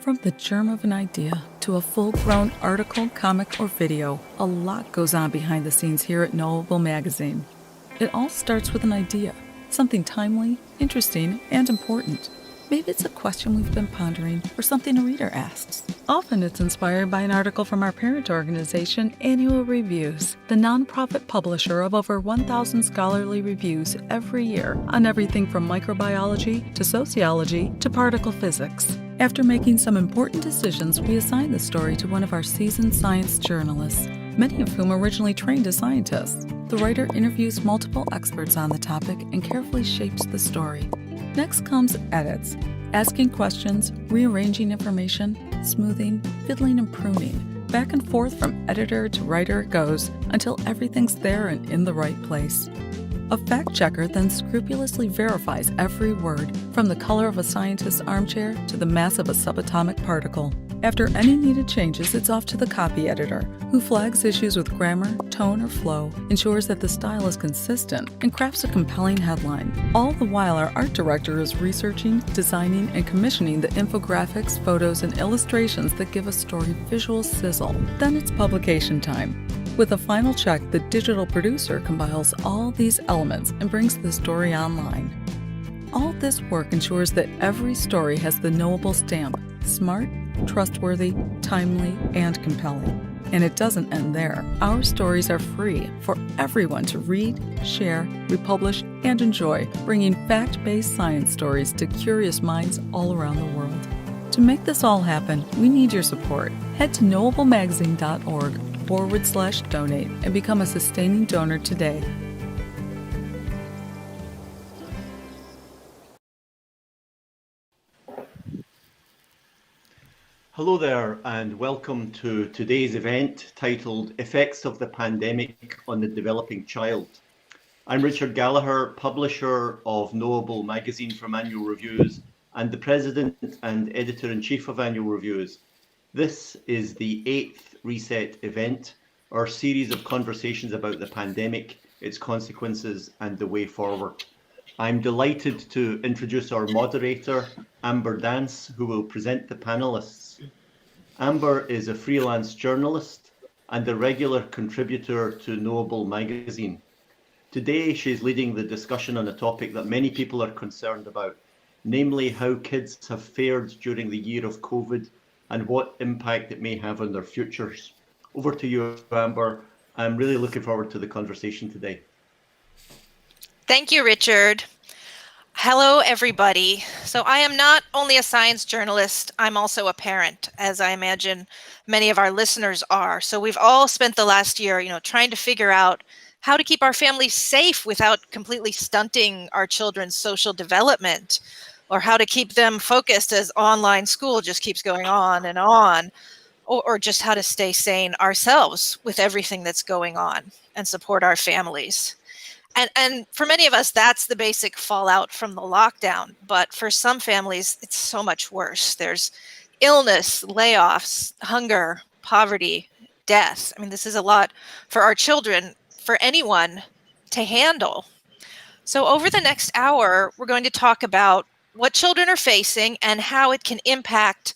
From the germ of an idea to a full-grown article, comic, or video, a lot goes on behind the scenes here at Knowable Magazine. It all starts with an idea, something timely, interesting, and important. Maybe it's a question we've been pondering or something a reader asks. Often it's inspired by an article from our parent organization, Annual Reviews, the nonprofit publisher of over 1,000 scholarly reviews every year on everything from microbiology to sociology to particle physics. After making some important decisions, we assigned the story to one of our seasoned science journalists, many of whom originally trained as scientists. The writer interviews multiple experts on the topic and carefully shapes the story. Next comes edits, asking questions, rearranging information, smoothing, fiddling, and pruning. Back and forth from editor to writer it goes until everything's there and in the right place. A fact checker then scrupulously verifies every word, from the color of a scientist's armchair to the mass of a subatomic particle. After any needed changes, it's off to the copy editor, who flags issues with grammar, tone, or flow, ensures that the style is consistent, and crafts a compelling headline. All the while, our art director is researching, designing, and commissioning the infographics, photos, and illustrations that give a story visual sizzle. Then it's publication time. With a final check, the digital producer compiles all these elements and brings the story online. All this work ensures that every story has the knowable stamp: smart, trustworthy, timely, and compelling. And it doesn't end there. Our stories are free for everyone to read, share, republish, and enjoy, bringing fact-based science stories to curious minds all around the world. To make this all happen, we need your support. Head to knowablemagazine.org/donate and become a sustaining donor today. Hello there, and welcome to today's event titled Effects of the Pandemic on the Developing Child. I'm Richard Gallagher, publisher of Knowable Magazine from Annual Reviews and the president and editor-in-chief of Annual Reviews. This is the 8th Reset event, our series of conversations about the pandemic, its consequences, and the way forward. I'm delighted to introduce our moderator, Amber Dance, who will present the panelists. Amber is a freelance journalist and a regular contributor to Knowable Magazine. Today, she's leading the discussion on a topic that many people are concerned about, namely how kids have fared during the year of COVID and what impact it may have on their futures. Over to you, Amber. I'm really looking forward to the conversation today. Thank you, Richard. Hello, everybody. So I am not only a science journalist, I'm also a parent, as I imagine many of our listeners are. So we've all spent the last year, trying to figure out how to keep our families safe without completely stunting our children's social development, or how to keep them focused as online school just keeps going on, or just how to stay sane ourselves with everything that's going on and support our families. And for many of us, that's the basic fallout from the lockdown. But for some families, it's so much worse. There's illness, layoffs, hunger, poverty, death. I mean, this is a lot for our children, for anyone to handle. So over the next hour, we're going to talk about what children are facing and how it can impact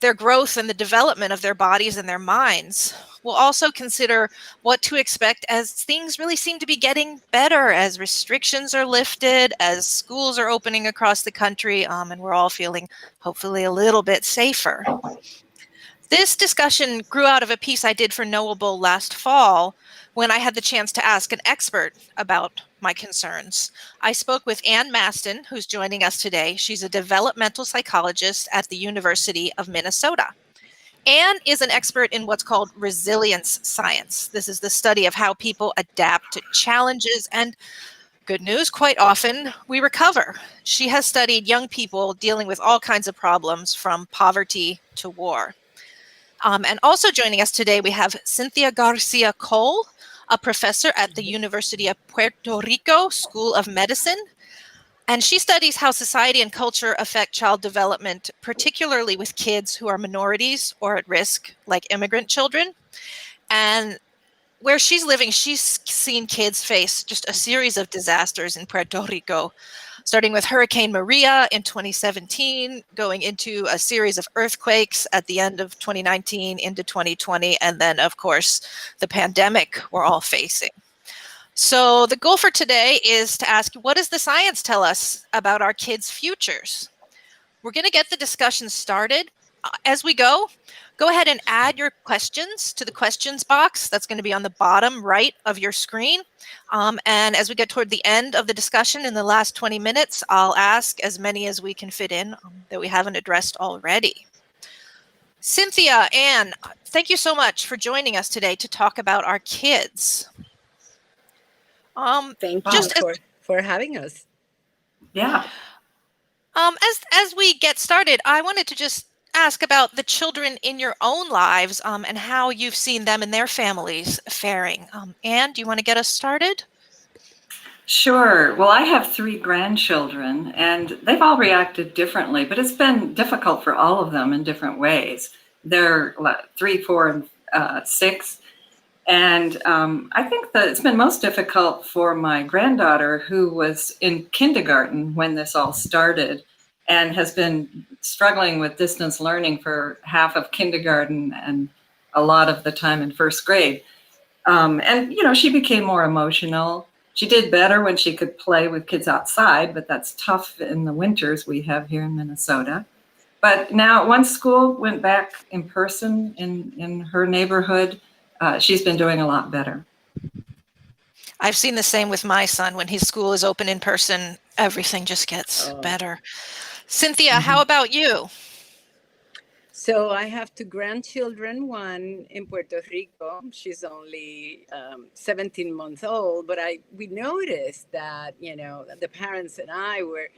their growth and the development of their bodies and their minds. We'll also consider what to expect as things really seem to be getting better, as restrictions are lifted, as schools are opening across the country, and we're all feeling hopefully a little bit safer. This discussion grew out of a piece I did for Knowable last fall when I had the chance to ask an expert about my concerns. I spoke with Anne Maston, who's joining us today. She's a developmental psychologist at the University of Minnesota. Anne is an expert in what's called resilience science. This is the study of how people adapt to challenges, and good news, quite often we recover. She has studied young people dealing with all kinds of problems, from poverty to war. And also joining us today, we have Cynthia Garcia Cole, a professor at the University of Puerto Rico School of Medicine. And she studies how society and culture affect child development, particularly with kids who are minorities or at risk, like immigrant children. And where she's living, she's seen kids face just a series of disasters in Puerto Rico, starting with Hurricane Maria in 2017, going into a series of earthquakes at the end of 2019 into 2020, and then, of course, the pandemic we're all facing. So the goal for today is to ask, what does the science tell us about our kids' futures? We're going to get the discussion started. As we go ahead and add your questions to the questions box that's going to be on the bottom right of your screen. And as we get toward the end of the discussion in the last 20 minutes, I'll ask as many as we can fit in that we haven't addressed already. Cynthia, Anne, thank you so much for joining us today to talk about our kids. Thank you for having us. Yeah. As we get started, I wanted to just ask about the children in your own lives and how you've seen them and their families faring. Anne, do you want to get us started? Sure. Well, I have 3 grandchildren, and they've all reacted differently, but it's been difficult for all of them in different ways. They're 3, 4, and 6. And I think that it's been most difficult for my granddaughter, who was in kindergarten when this all started and has been struggling with distance learning for half of kindergarten and a lot of the time in first grade. And, you know, she became more emotional. She did better when she could play with kids outside, but that's tough in the winters we have here in Minnesota. But now, once school went back in person in her neighborhood, she's been doing a lot better. I've seen the same with my son. When his school is open in person, everything just gets better. Cynthia, how about you? So I have 2 grandchildren, one in Puerto Rico. She's only 17 months old, but we noticed that, you know, the parents and I were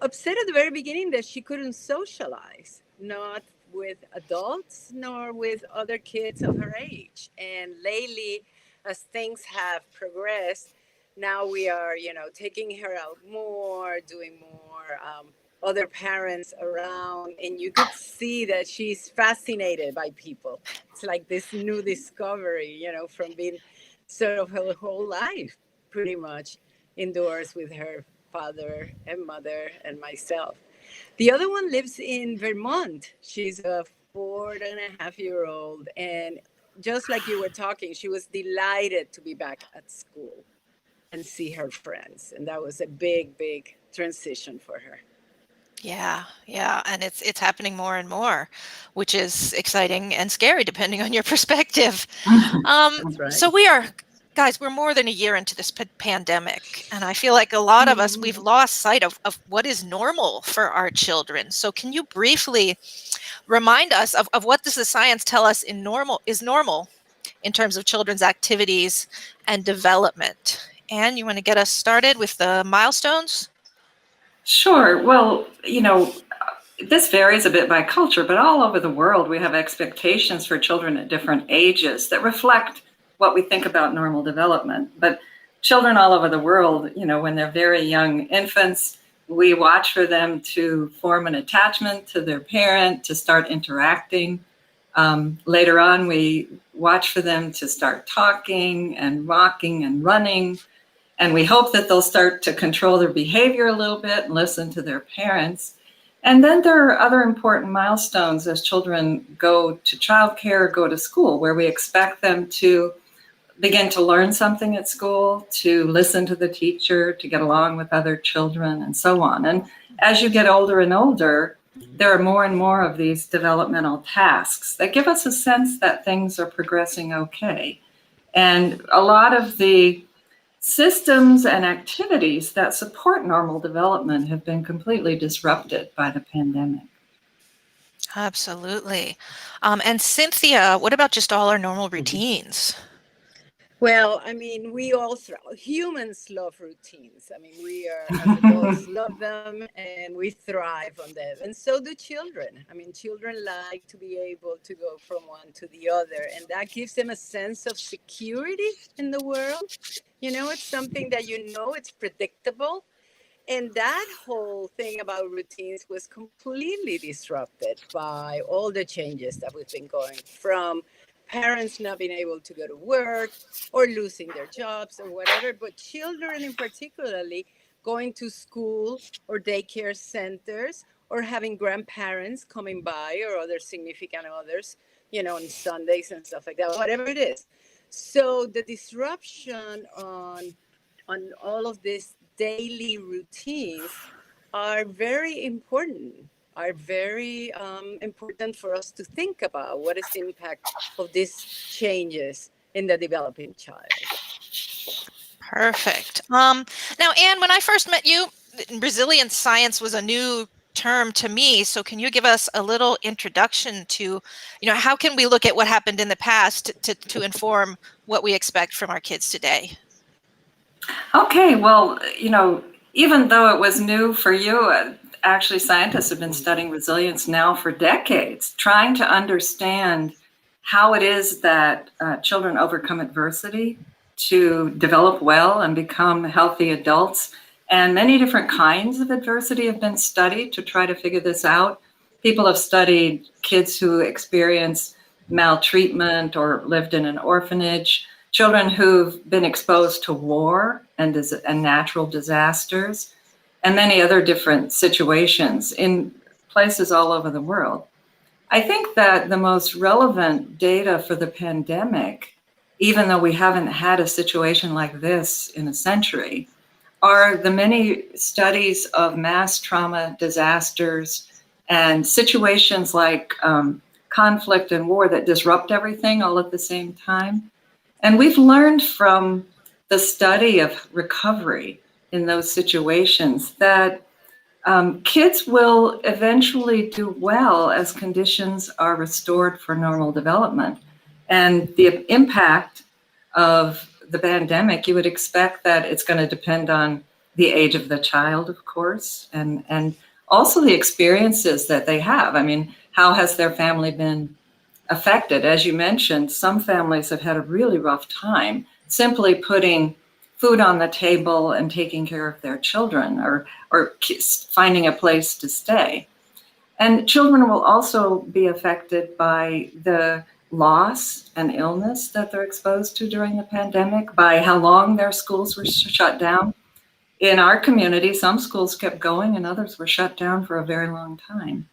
upset at the very beginning that she couldn't socialize, not with adults nor with other kids of her age. And lately, as things have progressed, now we are, you know, taking her out more, doing more other parents around, and you could see that she's fascinated by people. It's like this new discovery, you know, from being sort of her whole life pretty much indoors with her father and mother and myself. The other one lives in Vermont. She's a 4.5-year-old, and just like you were talking, she was delighted to be back at school and see her friends, and that was a big transition for her. Yeah, and it's happening more and more, which is exciting and scary depending on your perspective. That's right. So we're more than a year into this pandemic, and I feel like a lot of us, we've lost sight of what is normal for our children. So can you briefly remind us of what does the science tell us is normal in terms of children's activities and development? Anne, you want to get us started with the milestones? Sure. Well, you know, this varies a bit by culture, but all over the world, we have expectations for children at different ages that reflect what we think about normal development. But children all over the world, you know, when they're very young infants, we watch for them to form an attachment to their parent, to start interacting. Later on, we watch for them to start talking and walking and running. And we hope that they'll start to control their behavior a little bit and listen to their parents. And then there are other important milestones as children go to childcare, go to school, where we expect them to begin to learn something at school, to listen to the teacher, to get along with other children, and so on. And as you get older and older, there are more and more of these developmental tasks that give us a sense that things are progressing okay. And a lot of the systems and activities that support normal development have been completely disrupted by the pandemic. Absolutely. And Cynthia, what about just all our normal routines? Well, I mean, humans love routines. I mean, we as adults love them and we thrive on them. And so do children. I mean, children like to be able to go from one to the other, and that gives them a sense of security in the world. You know, it's something that it's predictable. And that whole thing about routines was completely disrupted by all the changes that we've been going from parents not being able to go to work or losing their jobs or whatever, but children in particularly going to school or daycare centers, or having grandparents coming by or other significant others, on Sundays and stuff like that, whatever it is. So the disruption on all of these daily routines are very important, for us to think about what is the impact of these changes in the developing child. Perfect. Now, Anne, when I first met you, resilience science was a new term to me. So can you give us a little introduction to, how can we look at what happened in the past to inform what we expect from our kids today? Okay, well, even though it was new for you, actually scientists have been studying resilience now for decades, trying to understand how it is that children overcome adversity to develop well and become healthy adults. And many different kinds of adversity have been studied to try to figure this out. People have studied kids who experience maltreatment or lived in an orphanage, children who've been exposed to war and natural disasters, and many other different situations in places all over the world. I think that the most relevant data for the pandemic, even though we haven't had a situation like this in a century, are the many studies of mass trauma disasters and situations like conflict and war that disrupt everything all at the same time. And we've learned from the study of recovery in those situations that kids will eventually do well as conditions are restored for normal development. And the impact of the pandemic, you would expect that it's going to depend on the age of the child, of course, and also the experiences that they have. I mean, how has their family been affected? As you mentioned, some families have had a really rough time simply putting food on the table and taking care of their children or finding a place to stay. And children will also be affected by the loss and illness that they're exposed to during the pandemic, by how long their schools were shut down. In our community, some schools kept going and others were shut down for a very long time.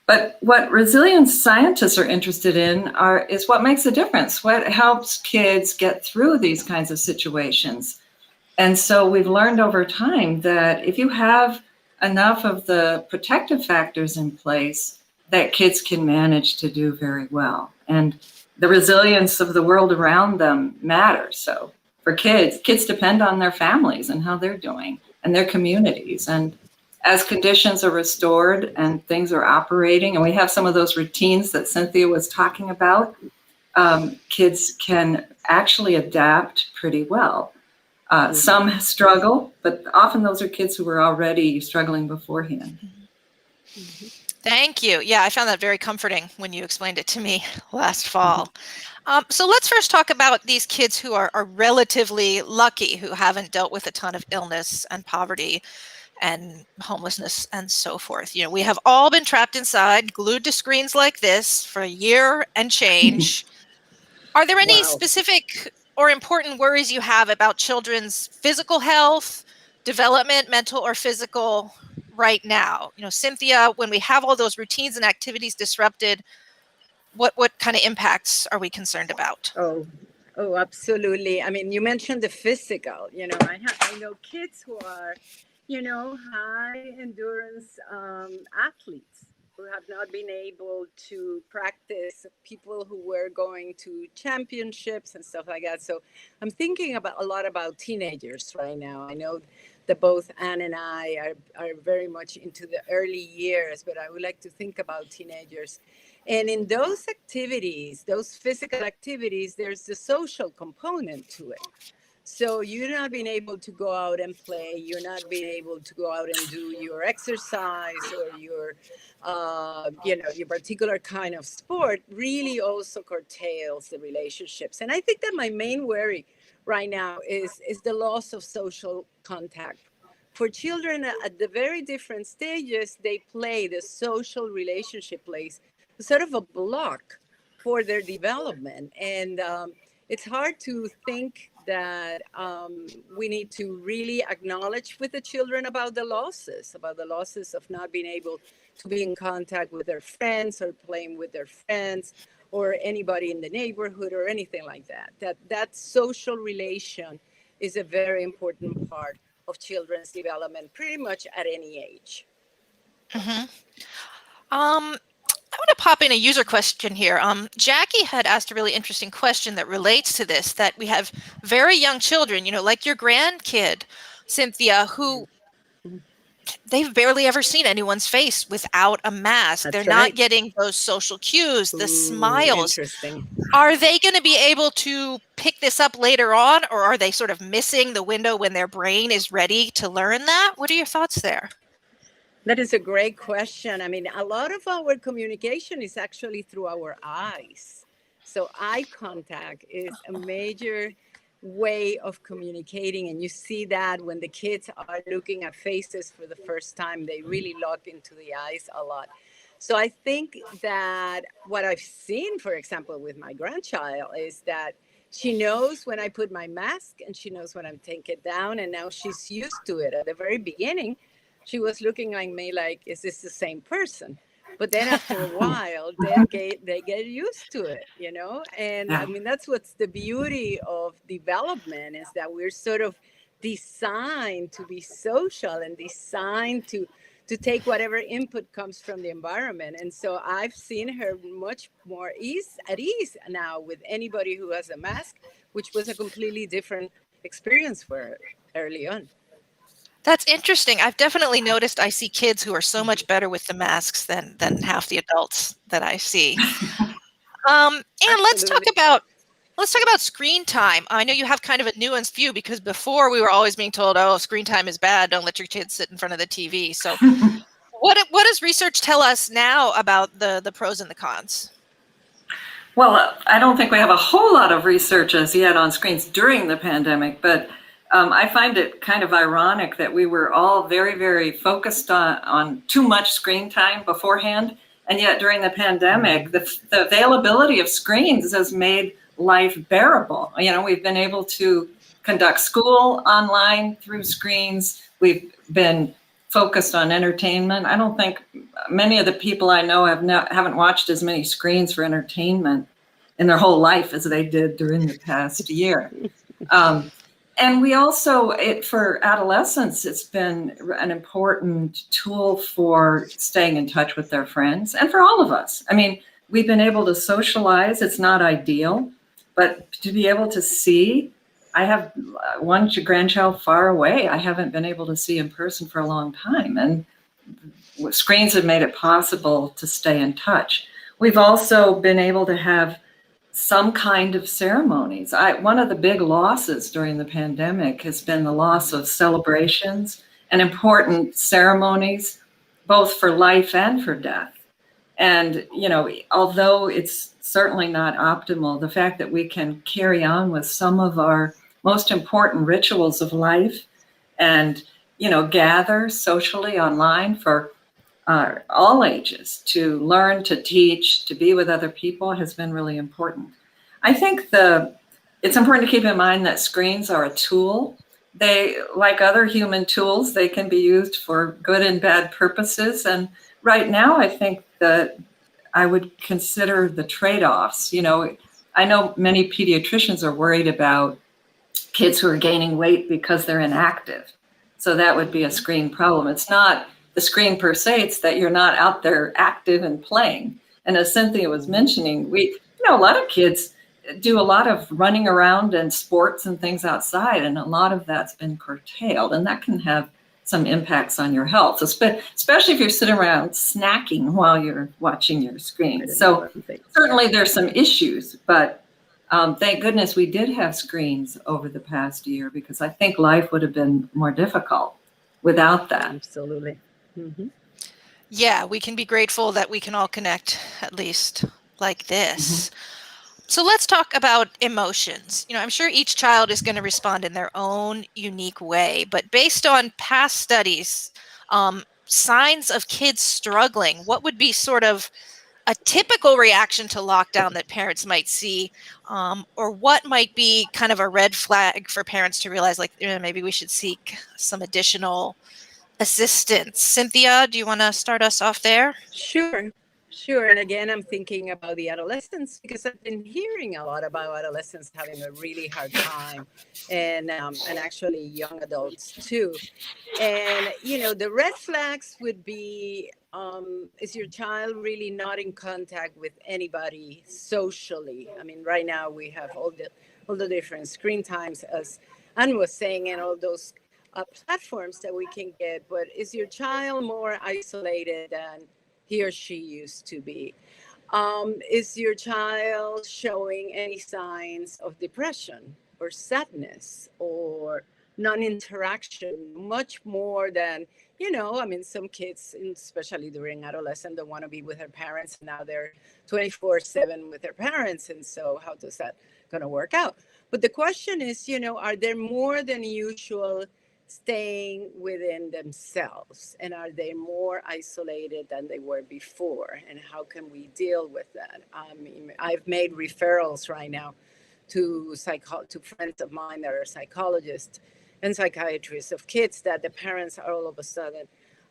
But what resilience scientists are interested in is what makes a difference, what helps kids get through these kinds of situations. And so we've learned over time that if you have enough of the protective factors in place, that kids can manage to do very well. And the resilience of the world around them matters. So for kids depend on their families and how they're doing and their communities. And as conditions are restored and things are operating, and we have some of those routines that Cynthia was talking about, kids can actually adapt pretty well. Some struggle, but often those are kids who were already struggling beforehand. Thank you. Yeah, I found that very comforting when you explained it to me last fall. So let's first talk about these kids who are relatively lucky, who haven't dealt with a ton of illness and poverty and homelessness and so forth. We have all been trapped inside, glued to screens like this for a year and change. Are there any specific or important worries you have about children's physical health, development, mental or physical right now? Cynthia, when we have all those routines and activities disrupted, what kind of impacts are we concerned about? Oh, absolutely. I mean, you mentioned the physical. I know kids who are high endurance athletes who have not been able to practice, people who were going to championships and stuff like that. So I'm thinking a lot about teenagers right now. I know that both Anne and I are very much into the early years, but I would like to think about teenagers. And in those activities, those physical activities, there's the social component to it. So you're not being able to go out and play. You're not being able to go out and do your exercise or your particular kind of sport. Really also curtails the relationships. And I think that my main worry right now is the loss of social contact. For children at the very different stages, the social relationship plays sort of a block for their development. And it's hard to think that we need to really acknowledge with the children about the losses of not being able to be in contact with their friends or playing with their friends or anybody in the neighborhood or anything like that. That social relation is a very important part of children's development, pretty much at any age. Mhm. I want to pop in a user question here. Jackie had asked a really interesting question that relates to this, that we have very young children, like your grandkid, Cynthia, who they've barely ever seen anyone's face without a mask. That's They're right. not getting those social cues, the Ooh, smiles. interesting. Are they going to be able to pick this up later on, or are they sort of missing the window when their brain is ready to learn that? What are your thoughts there? That is a great question. I mean, a lot of our communication is actually through our eyes. So eye contact is a major way of communicating. And you see that when the kids are looking at faces for the first time, they really lock into the eyes a lot. So I think that what I've seen, for example, with my grandchild is that she knows when I put my mask and she knows when I'm taking it down. And now she's used to it. At the very beginning, she was looking at me like, is this the same person? But then after a while, they get used to it, And Yeah. I mean, that's what's the beauty of development, is that we're sort of designed to be social and designed to take whatever input comes from the environment. And so I've seen her much more at ease now with anybody who has a mask, which was a completely different experience for her early on. That's interesting. I've definitely noticed I see kids who are so much better with the masks than half the adults that I see. And let's talk about screen time. I know you have kind of a nuanced view, because before we were always being told, oh, screen time is bad, don't let your kids sit in front of the TV. So what does research tell us now about the pros and the cons? Well, I don't think we have a whole lot of research as yet on screens during the pandemic, but I find it kind of ironic that we were all very, very focused on too much screen time beforehand. And yet during the pandemic, the availability of screens has made life bearable. We've been able to conduct school online through screens. We've been focused on entertainment. I don't think many of the people I know haven't watched as many screens for entertainment in their whole life as they did during the past year. And we also, for adolescents, it's been an important tool for staying in touch with their friends, and for all of us. I mean, we've been able to socialize. It's not ideal, but to be able to see, I have one grandchild far away I haven't been able to see in person for a long time, and screens have made it possible to stay in touch. We've also been able to have some kind of ceremonies. One of the big losses during the pandemic has been the loss of celebrations and important ceremonies, both for life and for death. And, although it's certainly not optimal, the fact that we can carry on with some of our most important rituals of life and, gather socially online for all ages to learn, to teach, to be with other people has been really important. I think it's important to keep in mind that screens are a tool. They, like other human tools, they can be used for good and bad purposes. And right now, I think that I would consider the trade-offs. I know many pediatricians are worried about kids who are gaining weight because they're inactive. So that would be a screen problem. It's not the screen per se, it's that you're not out there active and playing. And as Cynthia was mentioning, a lot of kids do a lot of running around and sports and things outside, and a lot of that's been curtailed, and that can have some impacts on your health, especially if you're sitting around snacking while you're watching your screen. So certainly there's some issues, but thank goodness we did have screens over the past year, because I think life would have been more difficult without that. Absolutely. Mm-hmm. Yeah, we can be grateful that we can all connect, at least like this. Mm-hmm. So let's talk about emotions. I'm sure each child is going to respond in their own unique way, but based on past studies, signs of kids struggling, what would be sort of a typical reaction to lockdown that parents might see, or what might be kind of a red flag for parents to realize, like, maybe we should seek some additional assistance? Cynthia, do you want to start us off there? Sure, sure. And again, I'm thinking about the adolescents because I've been hearing a lot about adolescents having a really hard time, and actually young adults too. And the red flags would be: is your child really not in contact with anybody socially? I mean, right now we have all the different screen times, as Anne was saying, and all those platforms that we can get. But is your child more isolated than he or she used to be? Is your child showing any signs of depression or sadness or non-interaction, much more than, I mean, some kids, especially during adolescence, don't want to be with their parents. Now they're 24/7 with their parents. And so how does that going to work out? But the question is, are there more than usual staying within themselves, and are they more isolated than they were before, and how can we deal with that? I mean, I've made referrals right now to friends of mine that are psychologists and psychiatrists of kids that the parents are all of a sudden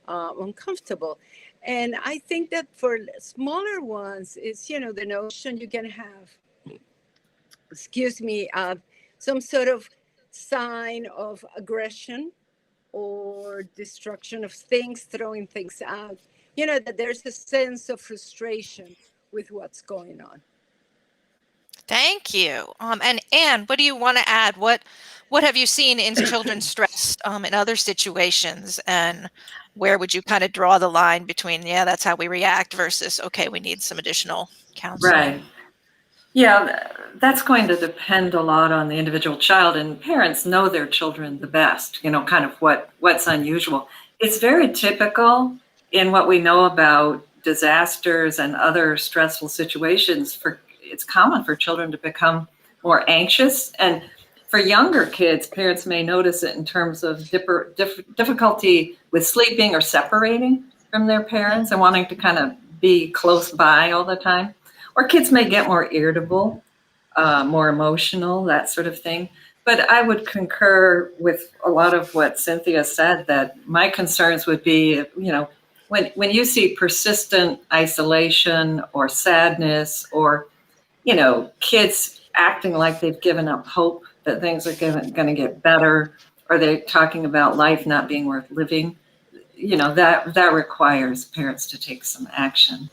uncomfortable. And I think that for smaller ones, it's the notion you can have, some sort of sign of aggression or destruction of things, throwing things out, that there's a sense of frustration with what's going on. Thank you. And Anne, what do you want to add? What have you seen in children stressed in other situations, and where would you kind of draw the line between, that's how we react, versus, okay, we need some additional counseling? Right. Yeah, that's going to depend a lot on the individual child, and parents know their children the best, kind of what's unusual. It's very typical in what we know about disasters and other stressful situations. It's common for children to become more anxious, and for younger kids, parents may notice it in terms of difficulty with sleeping or separating from their parents and wanting to kind of be close by all the time. Or kids may get more irritable, more emotional, that sort of thing. But I would concur with a lot of what Cynthia said, that my concerns would be, when you see persistent isolation or sadness, or, kids acting like they've given up hope that things are going to get better, or they're talking about life not being worth living, that requires parents to take some action.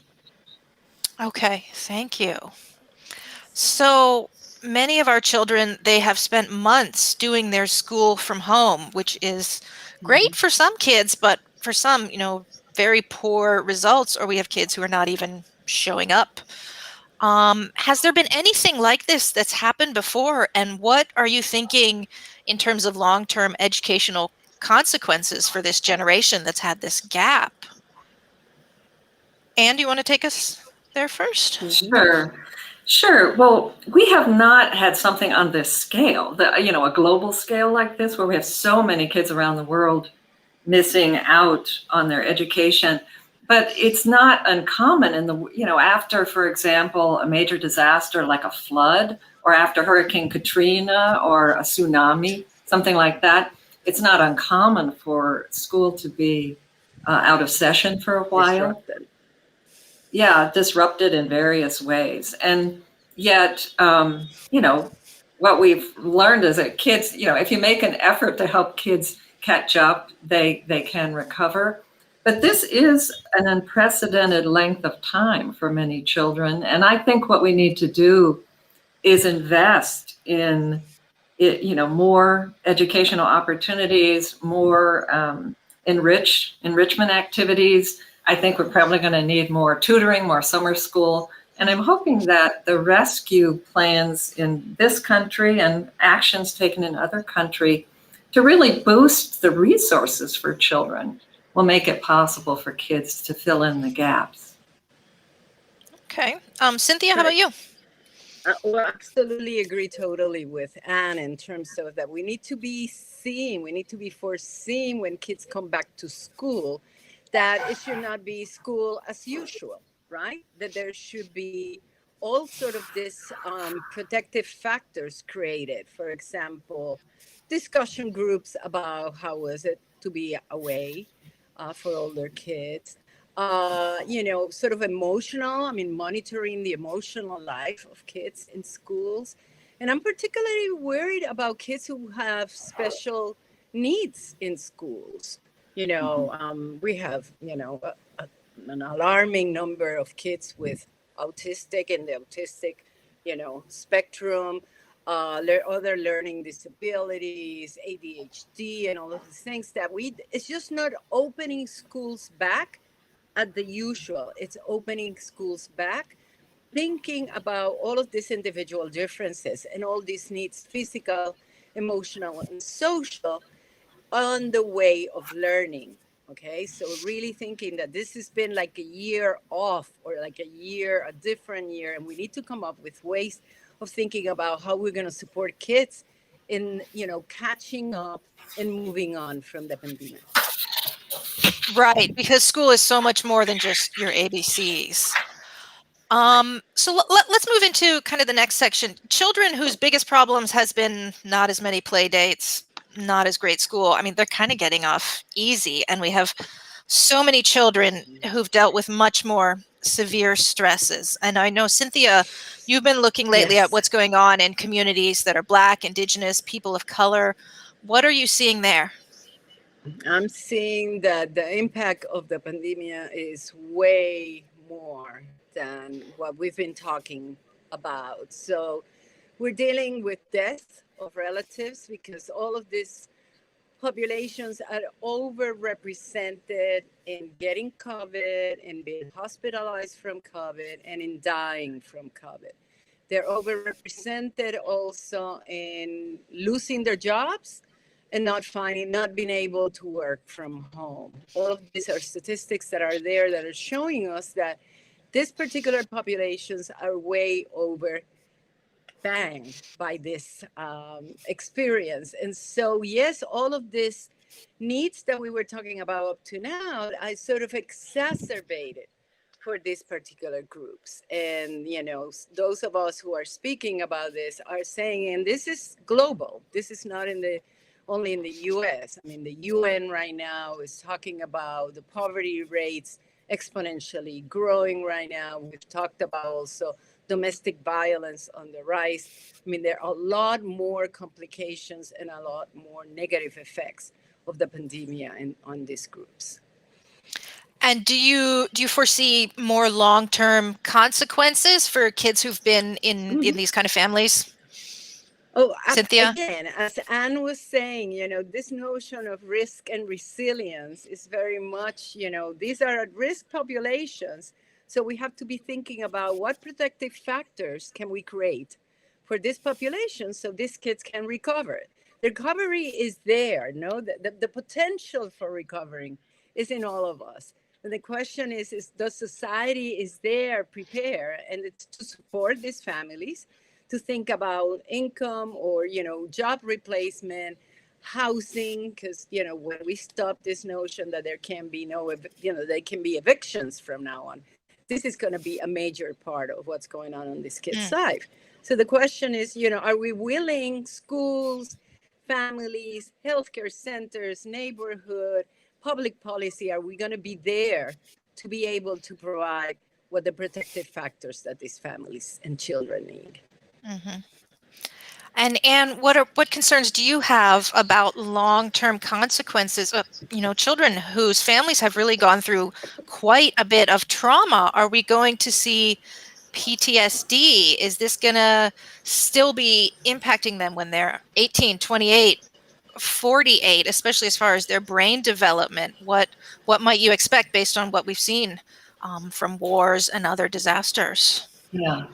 Okay, thank you. So many of our children, they have spent months doing their school from home, which is great for some kids, but for some, very poor results, or we have kids who are not even showing up. Has there been anything like this that's happened before? And what are you thinking in terms of long-term educational consequences for this generation that's had this gap? Anne, do you want to take us there first? Sure. Well, we have not had something on this scale, a global scale like this, where we have so many kids around the world missing out on their education. But it's not uncommon after, for example, a major disaster like a flood, or after Hurricane Katrina or a tsunami, something like that. It's not uncommon for school to be out of session for a while. Disrupted in various ways. And yet, what we've learned is that kids, if you make an effort to help kids catch up, they can recover. But this is an unprecedented length of time for many children. And I think what we need to do is invest in more educational opportunities, more enrichment activities. I think we're probably going to need more tutoring, more summer school. And I'm hoping that the rescue plans in this country and actions taken in other countries to really boost the resources for children will make it possible for kids to fill in the gaps. Okay. Cynthia, how about you? Well, absolutely agree totally with Anne in terms of that we need to be foreseeing when kids come back to school, that it should not be school as usual. right? That there should be all sort of this protective factors created. For example, discussion groups about how was it to be away for older kids. Sort of emotional, I mean, monitoring the emotional life of kids in schools. And I'm particularly worried about kids who have special needs in schools. We have, an alarming number of kids with autistic in the autistic, spectrum, other learning disabilities, ADHD, and all of these things that it's just not opening schools back at the usual. It's opening schools back, thinking about all of these individual differences and all these needs, physical, emotional, and social, on the way of learning. Okay, so really thinking that this has been like a year off, or like a different year, and we need to come up with ways of thinking about how we're going to support kids in, catching up and moving on from the pandemic. Right, because school is so much more than just your ABCs. So let's move into kind of the next section. Children whose biggest problems has been not as many play dates, not as great school. I mean, they're kind of getting off easy, and we have so many children who've dealt with much more severe stresses. And I know, Cynthia, you've been looking lately at what's going on in communities that are Black, Indigenous, people of color. What are you seeing there? I'm seeing that the impact of the pandemic is way more than what we've been talking about. So we're dealing with death of relatives because all of these populations are overrepresented in getting COVID and being hospitalized from COVID and in dying from COVID. They're overrepresented also in losing their jobs and not being able to work from home. All of these are statistics that are there that are showing us that these particular populations are way over banged by this experience. And so, yes, all of these needs that we were talking about up to now, I sort of exacerbated for these particular groups. And, those of us who are speaking about this are saying, and this is global, this is not only in the US. I mean, the UN right now is talking about the poverty rates exponentially growing right now. We've talked about also domestic violence on the rise. I mean, there are a lot more complications and a lot more negative effects of the pandemic on these groups. And do you foresee more long-term consequences for kids who've been in these kind of families? Oh, Cynthia? Again, as Anne was saying, this notion of risk and resilience is very much, these are at-risk populations. So we have to be thinking about what protective factors can we create for this population so these kids can recover. The recovery is there, no? The potential for recovering is in all of us. And the question is the society is there prepared, and it's to support these families, to think about income or, job replacement, housing, because, when we stop this notion that there can be they can be evictions from now on, this is going to be a major part of what's going on this kid's side. So the question is, are we willing, schools, families, healthcare centers, neighborhood, public policy, are we going to be there to be able to provide what the protective factors that these families and children need? Mm-hmm. And Anne, what concerns do you have about long-term consequences of, children whose families have really gone through quite a bit of trauma? Are we going to see PTSD? Is this going to still be impacting them when they're 18, 28, 48, especially as far as their brain development? What might you expect based on what we've seen from wars and other disasters? Yeah.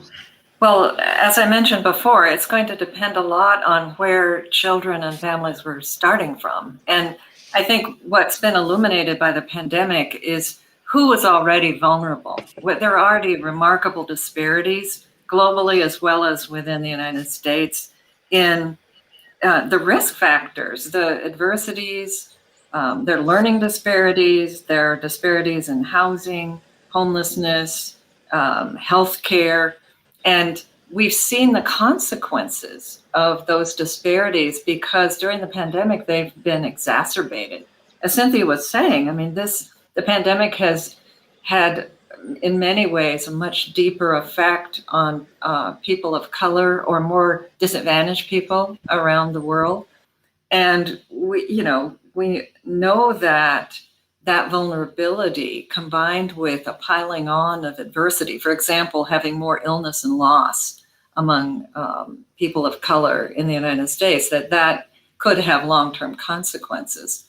Well, as I mentioned before, it's going to depend a lot on where children and families were starting from. And I think what's been illuminated by the pandemic is who was already vulnerable. There are already remarkable disparities globally as well as within the United States in the risk factors, the adversities, their learning disparities, their disparities in housing, homelessness, healthcare, and we've seen the consequences of those disparities because during the pandemic they've been exacerbated. As Cynthia was saying, I mean, the pandemic has had, in many ways, a much deeper effect on people of color or more disadvantaged people around the world. And we know that vulnerability combined with a piling on of adversity, for example, having more illness and loss among people of color in the United States, that could have long-term consequences.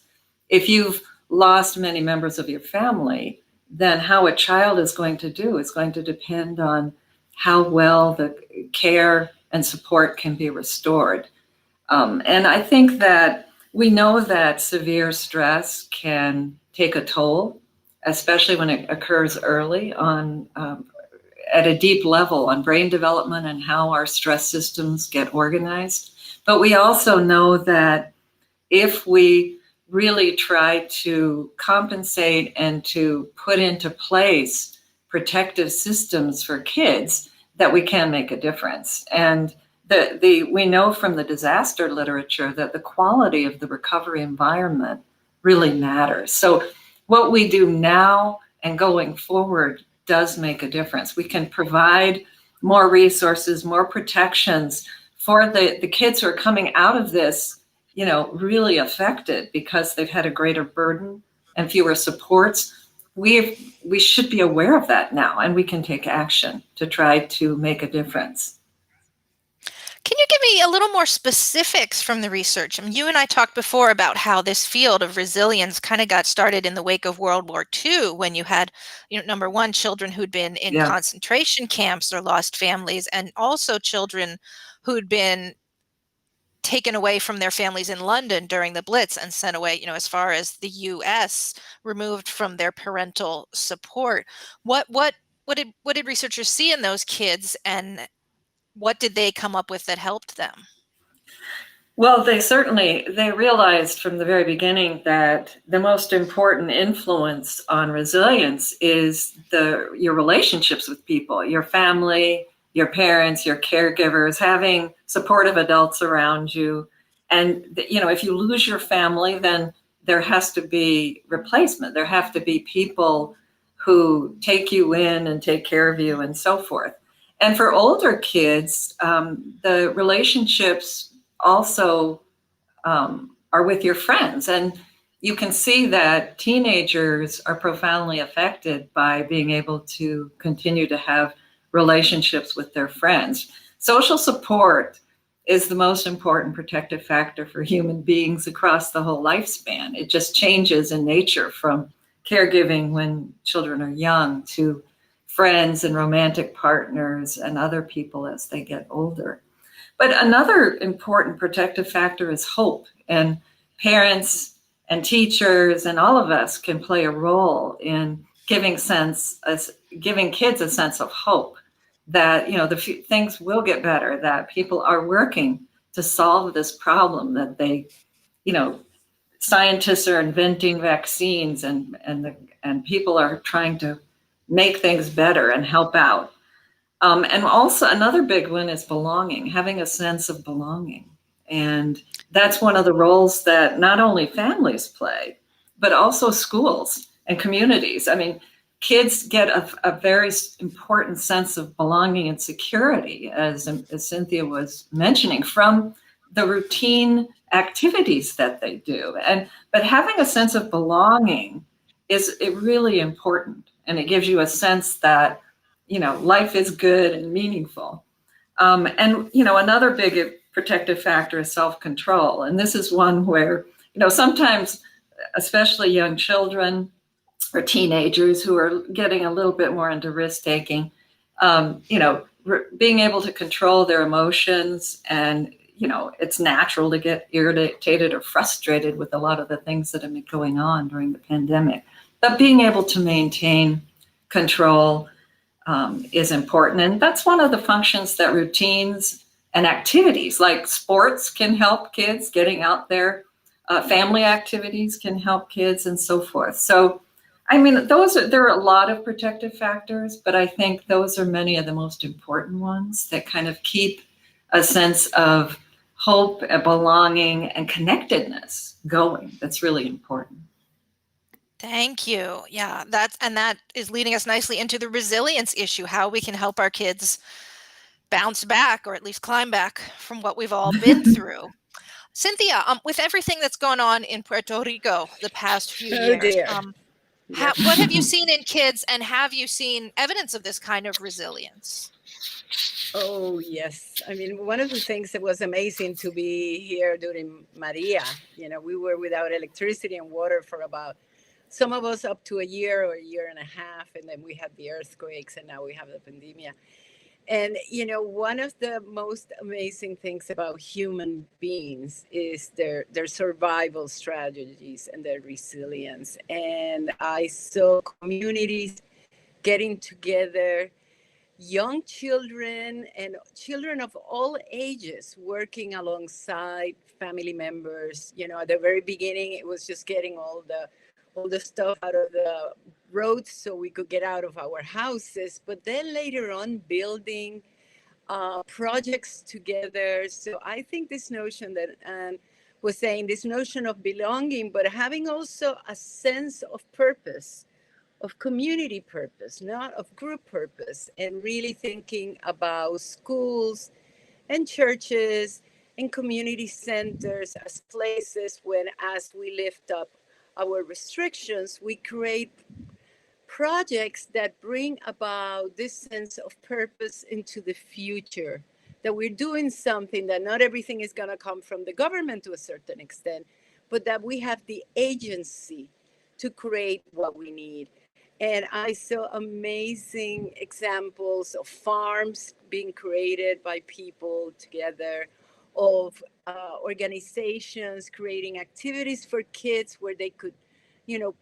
If you've lost many members of your family, then how a child is going to do is going to depend on how well the care and support can be restored. And I think that we know that severe stress can take a toll, especially when it occurs early on, at a deep level on brain development and how our stress systems get organized. But we also know that if we really try to compensate and to put into place protective systems for kids, that we can make a difference. And we know from the disaster literature that the quality of the recovery environment really matters. So what we do now and going forward does make a difference. We can provide more resources, more protections for the kids who are coming out of this, really affected because they've had a greater burden and fewer supports. We should be aware of that now, and we can take action to try to make a difference. Can you give me a little more specifics from the research? I mean, you and I talked before about how this field of resilience kind of got started in the wake of World War II, when you had, number one, children who'd been in concentration camps or lost families, and also children who'd been taken away from their families in London during the Blitz and sent away, as far as the US, removed from their parental support. What did researchers see in those kids, and what did they come up with that helped them? Well, they realized from the very beginning that the most important influence on resilience is your relationships with people, your family, your parents, your caregivers, having supportive adults around you. And, if you lose your family, then there has to be replacement. There have to be people who take you in and take care of you and so forth. And for older kids, the relationships also are with your friends. And you can see that teenagers are profoundly affected by being able to continue to have relationships with their friends. Social support is the most important protective factor for human beings across the whole lifespan. It just changes in nature from caregiving when children are young to friends and romantic partners and other people as they get older. But another important protective factor is hope, and parents and teachers and all of us can play a role in giving kids a sense of hope that things will get better, that people are working to solve this problem, that scientists are inventing vaccines and people are trying to make things better and help out. And also another big one is belonging, having a sense of belonging. And that's one of the roles that not only families play, but also schools and communities. I mean, kids get a very important sense of belonging and security, as Cynthia was mentioning, from the routine activities that they do. But having a sense of belonging is really important. And it gives you a sense that, life is good and meaningful. Another big protective factor is self-control. And this is one where, sometimes, especially young children or teenagers who are getting a little bit more into risk-taking, being able to control their emotions. And, it's natural to get irritated or frustrated with a lot of the things that have been going on during the pandemic. But being able to maintain control is important. And that's one of the functions that routines and activities like sports can help kids getting out there. Family activities can help kids and so forth. So I mean, there are a lot of protective factors, but I think those are many of the most important ones that kind of keep a sense of hope, and belonging, and connectedness going. That's really important. Thank you. Yeah, that is leading us nicely into the resilience issue, how we can help our kids bounce back or at least climb back from what we've all been through. Cynthia, with everything that's gone on in Puerto Rico the past few Oh years, dear. Yes. what have you seen in kids, and have you seen evidence of this kind of resilience? Oh, yes. I mean, one of the things that was amazing to be here during Maria, we were without electricity and water for about, some of us up to a year or a year and a half. And then we had the earthquakes, and now we have the pandemic. And, one of the most amazing things about human beings is their survival strategies and their resilience. And I saw communities getting together, young children and children of all ages working alongside family members. At the very beginning, it was just getting all the stuff out of the roads so we could get out of our houses. But then later on, building projects together. So I think this notion that Anne was saying, this notion of belonging, but having also a sense of purpose, of community purpose, not of group purpose, and really thinking about schools and churches and community centers as places when, as we lift up our restrictions, we create projects that bring about this sense of purpose into the future, that we're doing something, that not everything is going to come from the government to a certain extent, but that we have the agency to create what we need. And I saw amazing examples of farms being created by people together, of organizations creating activities for kids where they could,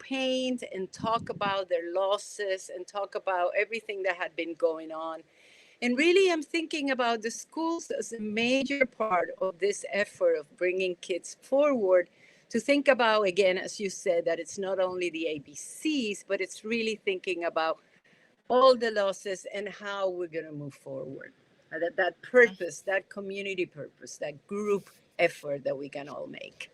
paint and talk about their losses and talk about everything that had been going on. And really, I'm thinking about the schools as a major part of this effort of bringing kids forward, to think about, again, as you said, that it's not only the ABCs, but it's really thinking about all the losses and how we're going to move forward. That purpose, that community purpose, that group effort that we can all make.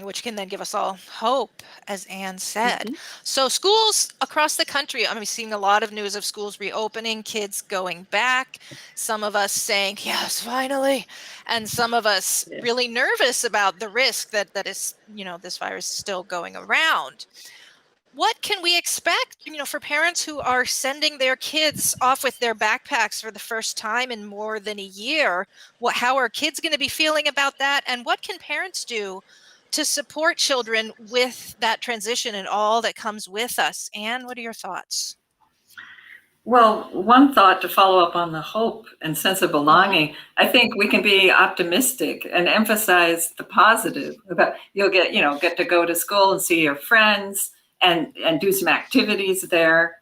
Which can then give us all hope, as Anne said. Mm-hmm. So schools across the country, I'm seeing a lot of news of schools reopening, kids going back, some of us saying, yes, finally, and some of us really nervous about the risk that is, this virus is still going around. What can we expect, for parents who are sending their kids off with their backpacks for the first time in more than a year? How are kids going to be feeling about that? And what can parents do to support children with that transition and all that comes with us? Anne, what are your thoughts? Well, one thought to follow up on the hope and sense of belonging, I think we can be optimistic and emphasize the positive about you'll get to go to school and see your friends and do some activities there.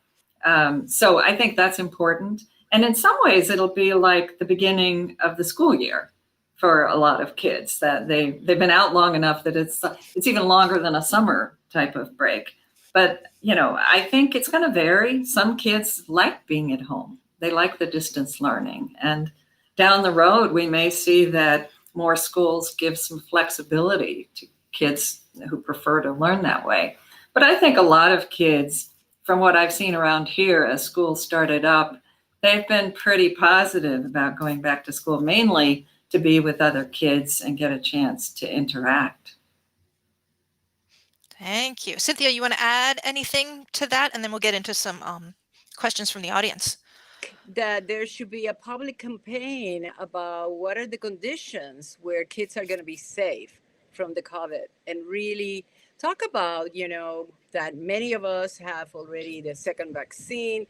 So I think that's important. And in some ways, it'll be like the beginning of the school year for a lot of kids, that they've been out long enough that it's even longer than a summer type of break. But, I think it's going to vary. Some kids like being at home. They like the distance learning. And down the road, we may see that more schools give some flexibility to kids who prefer to learn that way. But I think a lot of kids, from what I've seen around here as schools started up, they've been pretty positive about going back to school, mainly to be with other kids and get a chance to interact. Thank you. Cynthia, you want to add anything to that? And then we'll get into some questions from the audience. That there should be a public campaign about what are the conditions where kids are going to be safe from the COVID, and really talk about, that many of us have already the second vaccine.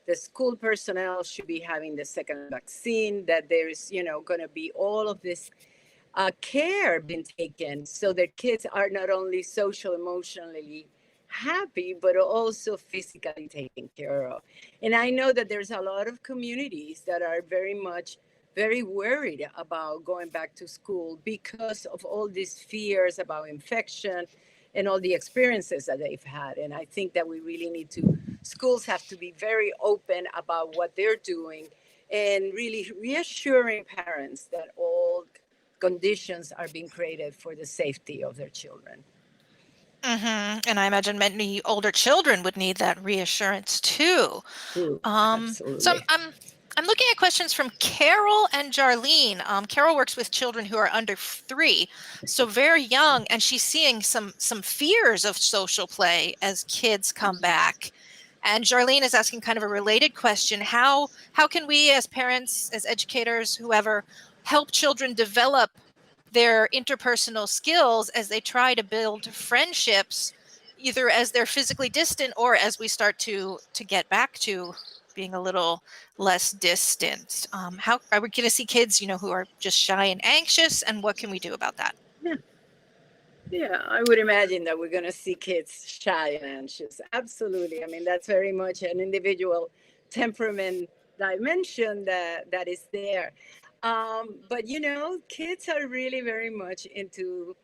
The school personnel should be having the second vaccine, that there's, going to be all of this care being taken so that kids are not only social, emotionally happy, but also physically taken care of. And I know that there's a lot of communities that are very worried about going back to school because of all these fears about infection and all the experiences that they've had. And I think that we really need to, schools have to be very open about what they're doing and really reassuring parents that all conditions are being created for the safety of their children. And I imagine many older children would need that reassurance too. So Absolutely. I'm looking at questions from Carol and Jarlene. Carol works with children who are under 3, so very young, and she's seeing some fears of social play as kids come back. And Jarlene is asking kind of a related question: how can we, as parents, as educators, whoever, help children develop their interpersonal skills as they try to build friendships, either as they're physically distant or as we start to get back to being a little less distant? How are we going to see kids, who are just shy and anxious, and what can we do about that? Yeah, I would imagine that we're going to see kids shy and anxious. Absolutely. I mean, that's very much an individual temperament dimension that is there. But kids are really very much into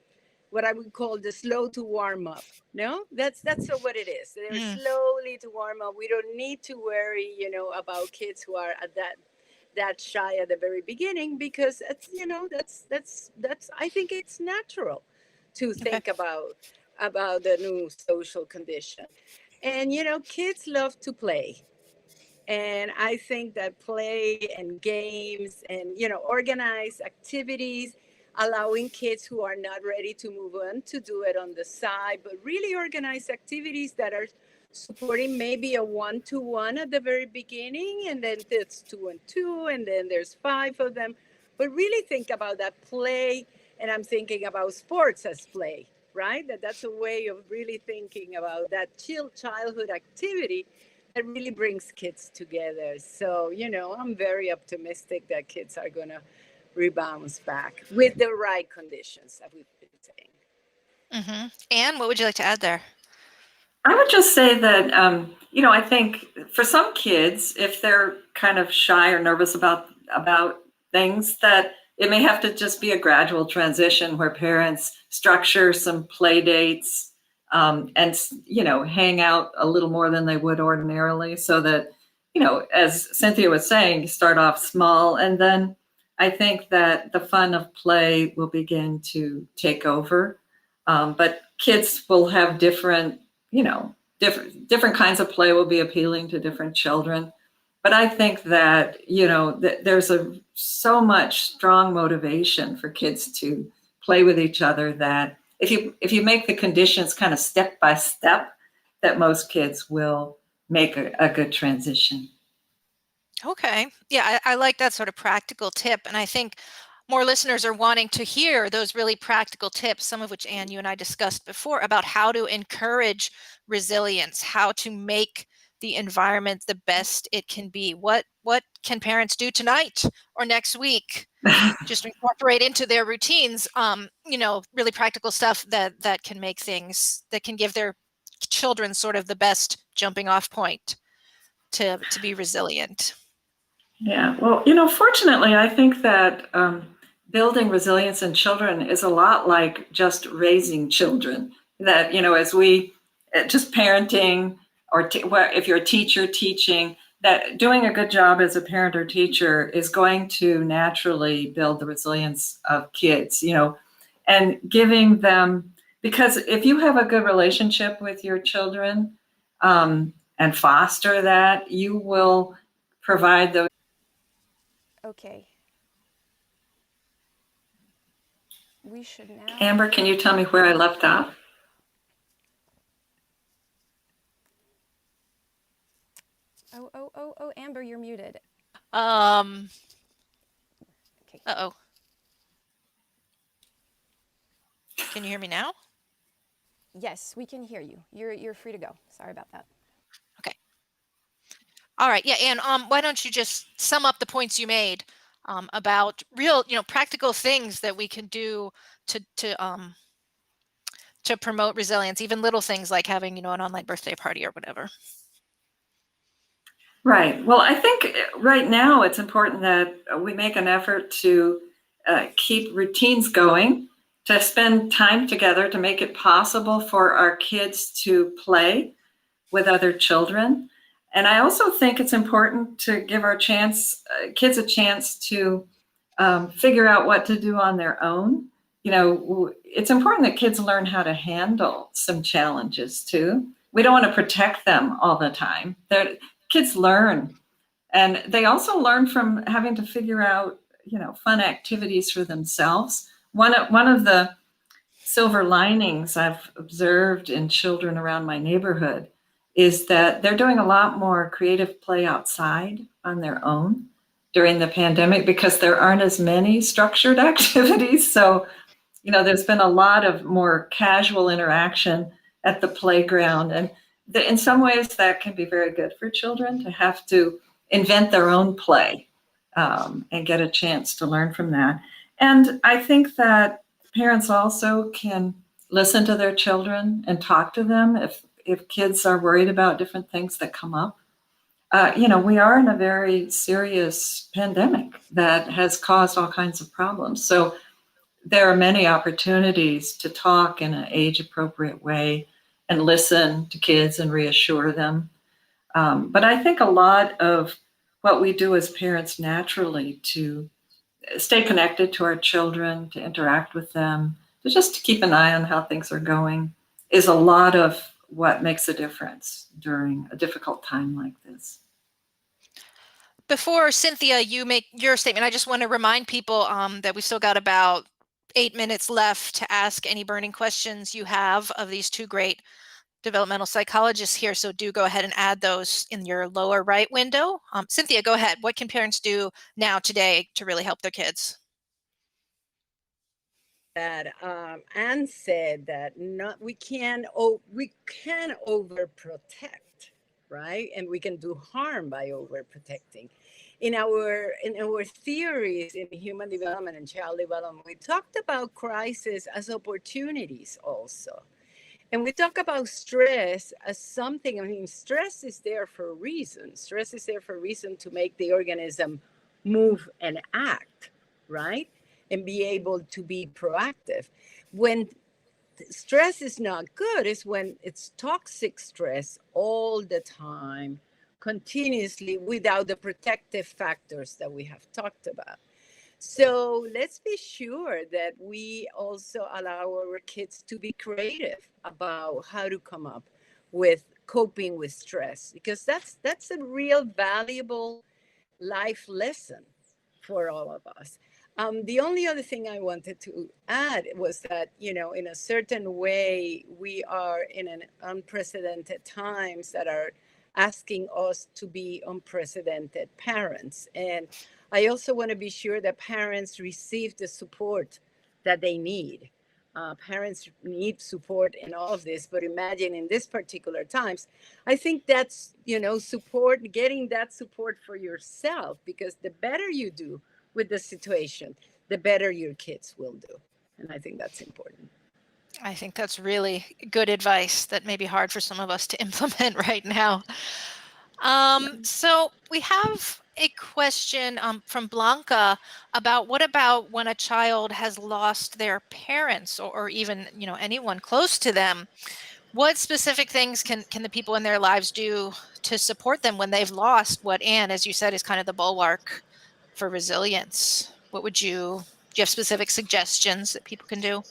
what I would call the slow to warm up. No, that's what it is. They're slowly to warm up. We don't need to worry, about kids who are at that shy at the very beginning, because it's, that's I think it's natural to think about the new social condition. And kids love to play. And I think that play and games and organized activities, allowing kids who are not ready to move on to do it on the side, but really organized activities that are supporting maybe a 1-to-1 at the very beginning, and then it's 2 and 2, and then there's 5 of them. But really think about that play, and I'm thinking about sports as play, right? That's a way of really thinking about that childhood activity that really brings kids together. So, I'm very optimistic that kids are going to rebound back with the right conditions that we've been saying. Anne, what would you like to add there? I would just say that, I think for some kids, if they're kind of shy or nervous about things, that it may have to just be a gradual transition where parents structure some play dates, and hang out a little more than they would ordinarily, so that, as Cynthia was saying, you start off small, and then I think that the fun of play will begin to take over. But kids will have different kinds of play will be appealing to different children. But I think that, there's so much strong motivation for kids to play with each other, that if you make the conditions kind of step by step, that most kids will make a good transition. Okay. Yeah, I like that sort of practical tip. And I think more listeners are wanting to hear those really practical tips, some of which, Anne, you and I discussed before, about how to encourage resilience, how to make the environment the best it can be. What can parents do tonight or next week? Just incorporate into their routines, really practical stuff that can make things, that can give their children sort of the best jumping off point to be resilient. Yeah, well, fortunately, I think that building resilience in children is a lot like just raising children. That, as we just parenting, or if you're a teacher teaching, that doing a good job as a parent or teacher is going to naturally build the resilience of kids, and giving them, because if you have a good relationship with your children, and foster that, you will provide those. Okay. We should now. Amber, can you tell me where I left off? Oh, Amber, you're muted. Okay. Uh-oh. Can you hear me now? Yes, we can hear you. You're free to go. Sorry about that. Okay. All right. Yeah, Anne, why don't you just sum up the points you made about real, practical things that we can do to promote resilience, even little things like having, an online birthday party or whatever. Right. Well, I think right now it's important that we make an effort to keep routines going, to spend time together to make it possible for our kids to play with other children. And I also think it's important to give our kids a chance to figure out what to do on their own. You know, it's important that kids learn how to handle some challenges too. We don't want to protect them all the time. Kids learn, and they also learn from having to figure out, you know, fun activities for themselves. One of the silver linings I've observed in children around my neighborhood is that they're doing a lot more creative play outside on their own during the pandemic because there aren't as many structured activities. So, you know, there's been a lot of more casual interaction at the playground. And in some ways that can be very good for children to have to invent their own play and get a chance to learn from that. And I think that parents also can listen to their children and talk to them if kids are worried about different things that come up. You know, we are in a very serious pandemic that has caused all kinds of problems. So there are many opportunities to talk in an age-appropriate way and listen to kids and reassure them. But I think a lot of what we do as parents naturally to stay connected to our children, to interact with them, to keep an eye on how things are going, is a lot of what makes a difference during a difficult time like this. Before Cynthia, you make your statement, I just want to remind people that we still got about 8 minutes left to ask any burning questions you have of these two great developmental psychologists here. So do go ahead and add those in your lower right window. Cynthia, go ahead. What can parents do now today to really help their kids? That Anne said that we can overprotect, right? And we can do harm by overprotecting. In our theories in human development and child development, we talked about crisis as opportunities also. And we talk about stress as something, I mean, stress is there for a reason. Stress is there for a reason to make the organism move and act, right? And be able to be proactive. When stress is not good is when it's toxic stress all the time, continuously, without the protective factors that we have talked about. So let's be sure that we also allow our kids to be creative about how to come up with coping with stress, because that's a real valuable life lesson for all of us. The only other thing I wanted to add was that, you know, in a certain way, we are in an unprecedented times that are asking us to be unprecedented parents. And I also want to be sure that parents receive the support that they need. Parents need support in all of this, but imagine in this particular times, I think that's, you know, support, getting that support for yourself, because the better you do with the situation, the better your kids will do. And I think that's important. I think that's really good advice that may be hard for some of us to implement right now. So we have a question from Blanca about what about when a child has lost their parents or even, you know, anyone close to them? What specific things can the people in their lives do to support them when they've lost what Anne, as you said, is kind of the bulwark for resilience? What do you have specific suggestions that people can do?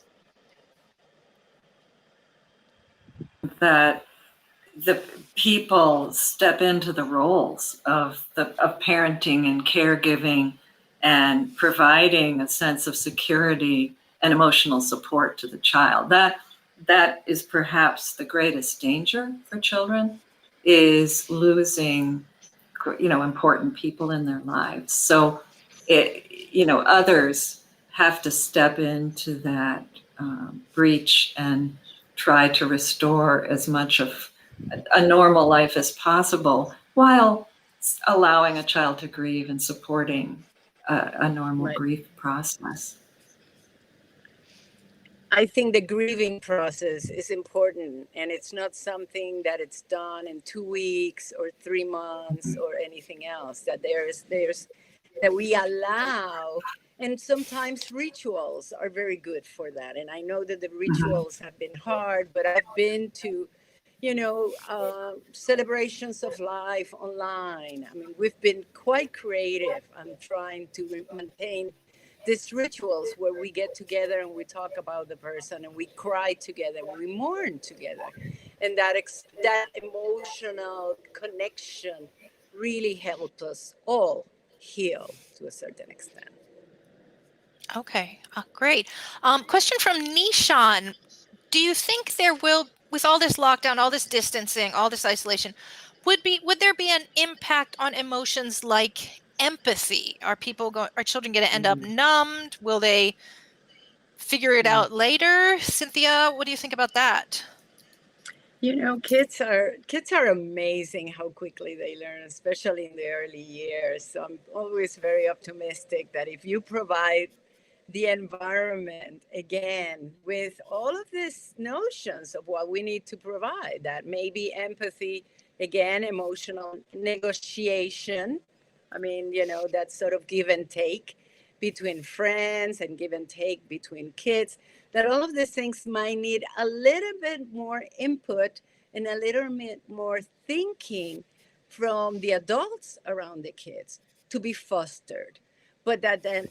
That the people step into the roles of parenting and caregiving and providing a sense of security and emotional support to the child. That is perhaps the greatest danger for children, is losing, you know, important people in their lives. So others have to step into that breach and try to restore as much of a normal life as possible, while allowing a child to grieve and supporting a normal grief process. I think the grieving process is important, and it's not something that it's done in 2 weeks or 3 months or anything else. That there's that we allow And sometimes rituals are very good for that. And I know that the rituals have been hard, but I've been to, celebrations of life online. I mean, we've been quite creative. I'm trying to maintain these rituals where we get together and we talk about the person and we cry together, we mourn together. And that emotional connection really helped us all heal to a certain extent. Okay, great. Question from Nishan. Do you think there will, with all this lockdown, all this distancing, all this isolation, would there be an impact on emotions like empathy? Are children going to end up numbed? Will they figure it out later? Cynthia, what do you think about that? Kids are amazing how quickly they learn, especially in the early years. So I'm always very optimistic that if you provide the environment again with all of these notions of what we need to provide, that maybe empathy, again, emotional negotiation. I mean, that sort of give and take between friends and give and take between kids, that all of these things might need a little bit more input and a little bit more thinking from the adults around the kids to be fostered. But that then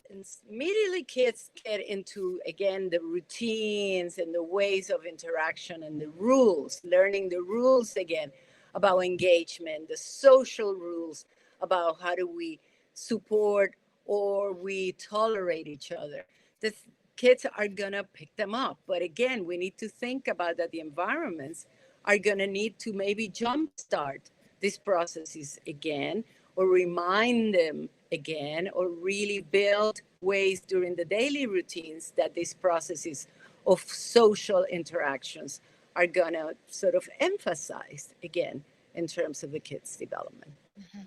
immediately kids get into, again, the routines and the ways of interaction and the rules, learning the rules again about engagement, the social rules about how do we support or we tolerate each other. The kids are gonna pick them up. But again, we need to think about that the environments are gonna need to maybe jumpstart these processes again, or remind them again, or really build ways during the daily routines that these processes of social interactions are gonna sort of emphasize again in terms of the kids' development. Mm-hmm.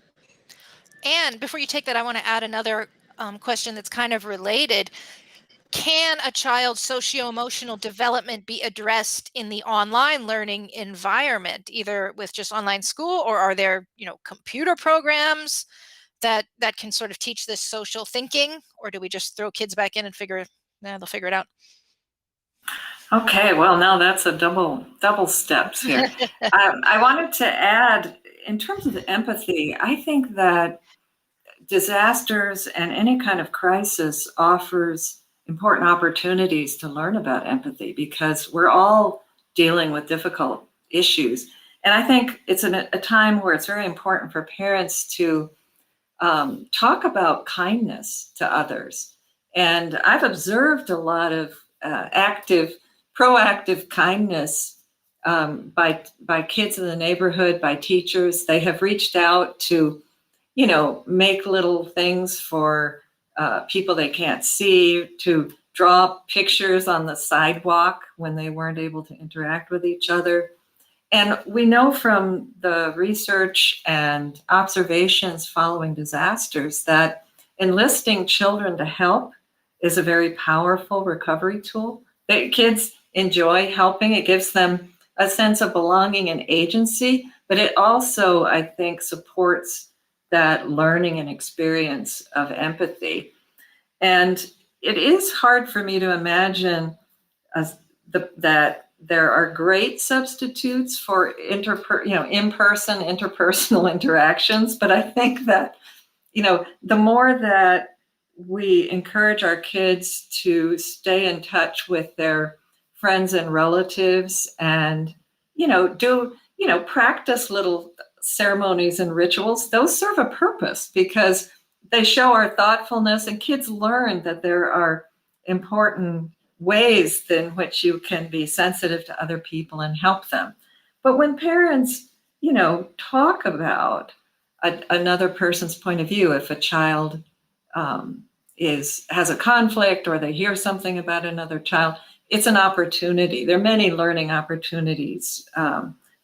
And before you take that, I want to add another question that's kind of related. Can a child's socio-emotional development be addressed in the online learning environment, either with just online school, or are there, computer programs that can sort of teach this social thinking, or do we just throw kids back in and they'll figure it out? Okay, well, now that's a double steps here. I wanted to add, in terms of empathy, I think that disasters and any kind of crisis offers important opportunities to learn about empathy, because we're all dealing with difficult issues. And I think it's a time where it's very important for parents to talk about kindness to others. And I've observed a lot of proactive kindness by kids in the neighborhood, by teachers. They have reached out to, make little things for people they can't see, to draw pictures on the sidewalk when they weren't able to interact with each other. And we know from the research and observations following disasters that enlisting children to help is a very powerful recovery tool. Kids enjoy helping. It gives them a sense of belonging and agency, but it also, I think, supports that learning and experience of empathy. And it is hard for me to imagine that there are great substitutes for in-person, interpersonal interactions. But I think that, the more that we encourage our kids to stay in touch with their friends and relatives and, practice little ceremonies and rituals, those serve a purpose because they show our thoughtfulness, and kids learn that there are important ways in which you can be sensitive to other people and help them. But when parents, talk about another person's point of view, if a child has a conflict or they hear something about another child, it's an opportunity. There are many learning opportunities,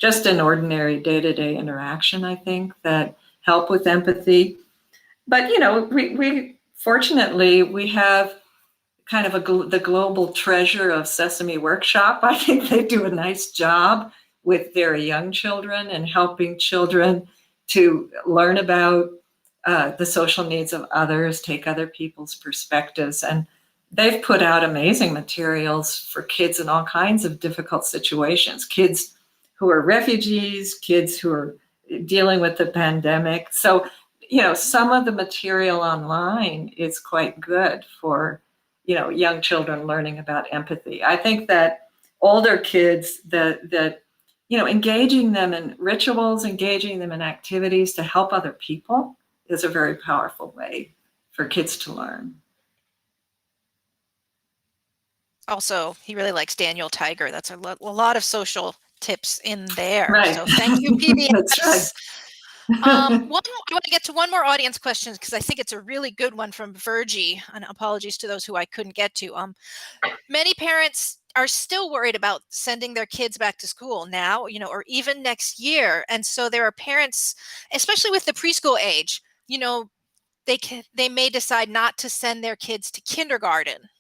just in ordinary day-to-day interaction, I think, that help with empathy. But, we fortunately, we have kind of the global treasure of Sesame Workshop. I think they do a nice job with very young children and helping children to learn about the social needs of others, take other people's perspectives. And they've put out amazing materials for kids in all kinds of difficult situations, kids who are refugees, kids who are dealing with the pandemic. So, some of the material online is quite good for, young children learning about empathy. I think that older kids, that engaging them in rituals, engaging them in activities to help other people is a very powerful way for kids to learn. Also, he really likes Daniel Tiger. That's a lot of social tips in there. Right. So thank you, PBS. That's right. I want to get to one more audience question because I think it's a really good one from Virgie, and apologies to those who I couldn't get to. Many parents are still worried about sending their kids back to school now, or even next year. And so there are parents, especially with the preschool age, they may decide not to send their kids to kindergarten,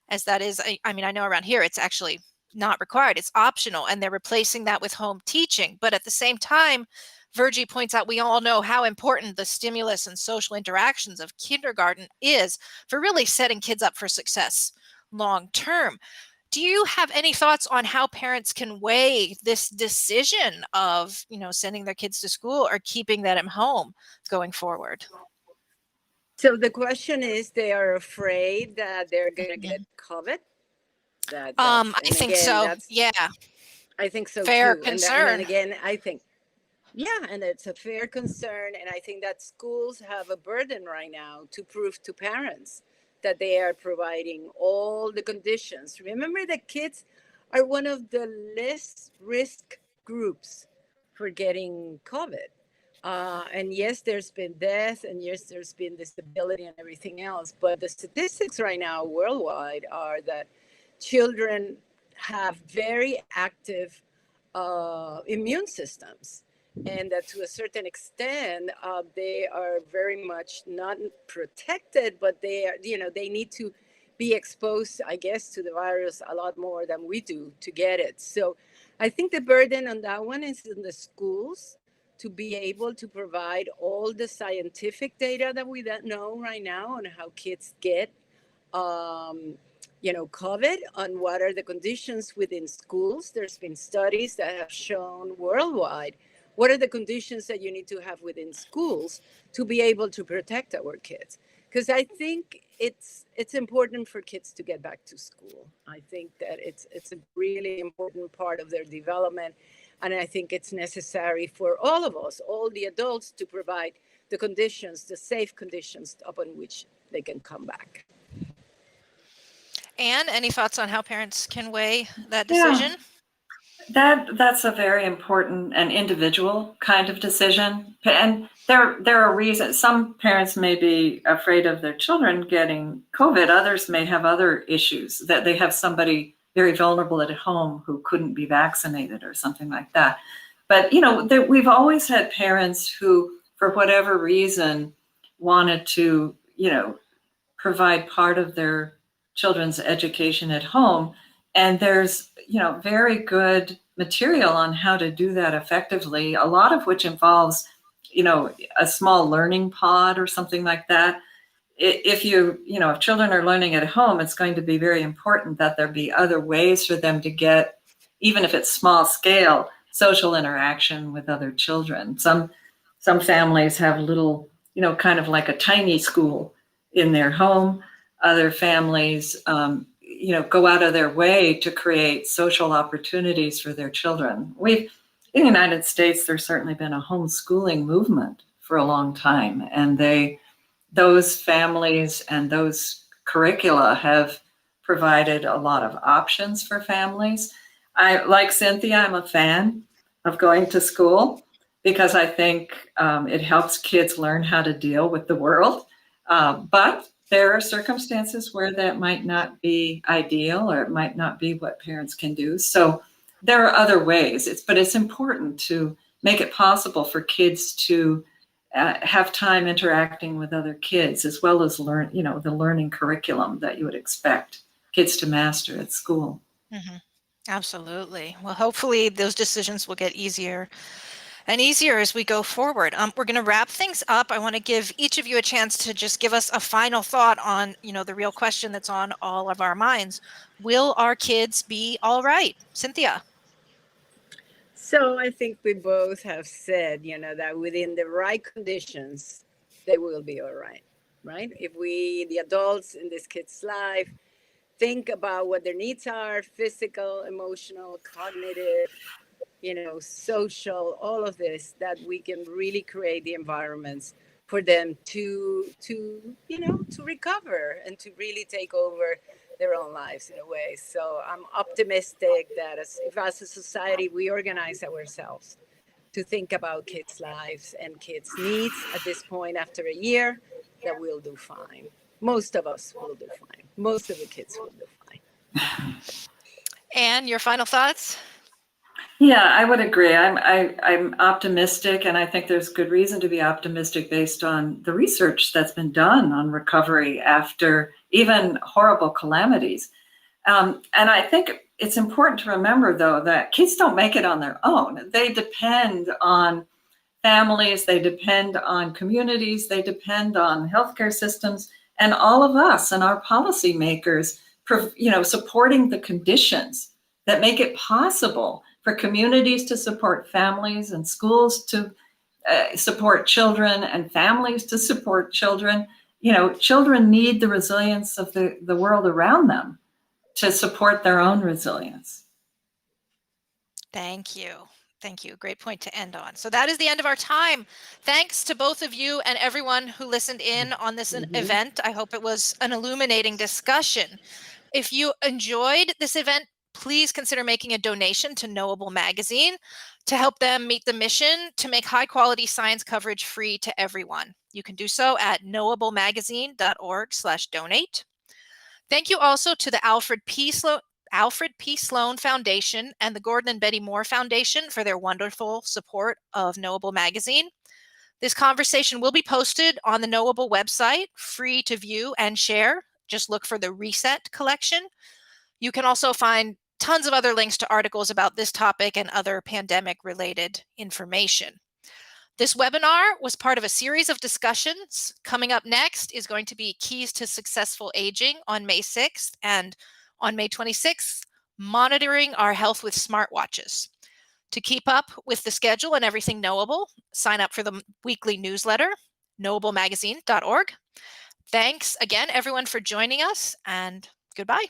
as that is, I know around here it's actually not required, it's optional, and they're replacing that with home teaching. But at the same time, Virgie points out we all know how important the stimulus and social interactions of kindergarten is for really setting kids up for success long term. Do you have any thoughts on how parents can weigh this decision of, sending their kids to school or keeping them at home going forward? So the question is, they are afraid that they're going to get COVID? I think so. Yeah. I think so fair too. concern. And again, I think, and it's a fair concern. And I think that schools have a burden right now to prove to parents that they are providing all the conditions. Remember that kids are one of the least risk groups for getting COVID. And yes, there's been death, and yes, there's been disability and everything else. But the statistics right now worldwide are that children have very active immune systems, and that to a certain extent, they are very much not protected, but they are, they need to be exposed, I guess, to the virus a lot more than we do to get it. So I think the burden on that one is in the schools to be able to provide all the scientific data that we know right now on how kids get COVID, on what are the conditions within schools. There's been studies that have shown worldwide what are the conditions that you need to have within schools to be able to protect our kids. Because I think it's important for kids to get back to school. I think that it's a really important part of their development. And I think it's necessary for all of us, all the adults, to provide the conditions, the safe conditions upon which they can come back. Anne, any thoughts on how parents can weigh that decision? Yeah. That's a very important and individual kind of decision. And there are reasons. Some parents may be afraid of their children getting COVID. Others may have other issues, that they have somebody very vulnerable at home who couldn't be vaccinated or something like that. But, we've always had parents who, for whatever reason, wanted to, provide part of their children's education at home. And there's, very good material on how to do that effectively, a lot of which involves, a small learning pod or something like that. If if children are learning at home, it's going to be very important that there be other ways for them to get, even if it's small scale, social interaction with other children. Some families have little, kind of like a tiny school in their home. Other families, go out of their way to create social opportunities for their children. In the United States, there's certainly been a homeschooling movement for a long time, and those families and those curricula have provided a lot of options for families. Like Cynthia, I'm a fan of going to school because I think it helps kids learn how to deal with the world. But there are circumstances where that might not be ideal, or it might not be what parents can do. So there are other ways. But it's important to make it possible for kids to have time interacting with other kids, as well as learn, the learning curriculum that you would expect kids to master at school. Mm-hmm. Absolutely. Well, hopefully those decisions will get easier and easier as we go forward. We're going to wrap things up. I want to give each of you a chance to just give us a final thought on, the real question that's on all of our minds. Will our kids be all right? Cynthia. So I think we both have said, that within the right conditions, they will be all right, right? If we, the adults in this kid's life, think about what their needs are, physical, emotional, cognitive, social, all of this, that we can really create the environments for them to recover and to really take over their own lives in a way. So I'm optimistic that if as a society we organize ourselves to think about kids' lives and kids' needs at this point after a year, that we'll do fine. Most of us will do fine. Most of the kids will do fine. Anne, your final thoughts? Yeah, I would agree. I'm optimistic, and I think there's good reason to be optimistic based on the research that's been done on recovery after even horrible calamities. And I think it's important to remember, though, that kids don't make it on their own. They depend on families, they depend on communities, they depend on healthcare systems, and all of us and our policymakers, supporting the conditions that make it possible for communities to support families and schools to support children and families to support children. Children need the resilience of the world around them to support their own resilience. Thank you. Thank you. Great point to end on. So that is the end of our time. Thanks to both of you and everyone who listened in on this event. I hope it was an illuminating discussion. If you enjoyed this event, please consider making a donation to Knowable Magazine to help them meet the mission to make high quality science coverage free to everyone. You can do so at knowablemagazine.org/donate. Thank you also to the Alfred P. Sloan Foundation and the Gordon and Betty Moore Foundation for their wonderful support of Knowable Magazine. This conversation will be posted on the Knowable website, free to view and share. Just look for the Reset collection. You can also find tons of other links to articles about this topic and other pandemic-related information. This webinar was part of a series of discussions. Coming up next is going to be Keys to Successful Aging on May 6th, and on May 26th, Monitoring Our Health with Smartwatches. To keep up with the schedule and everything Knowable, sign up for the weekly newsletter, knowablemagazine.org. Thanks again, everyone, for joining us, and goodbye.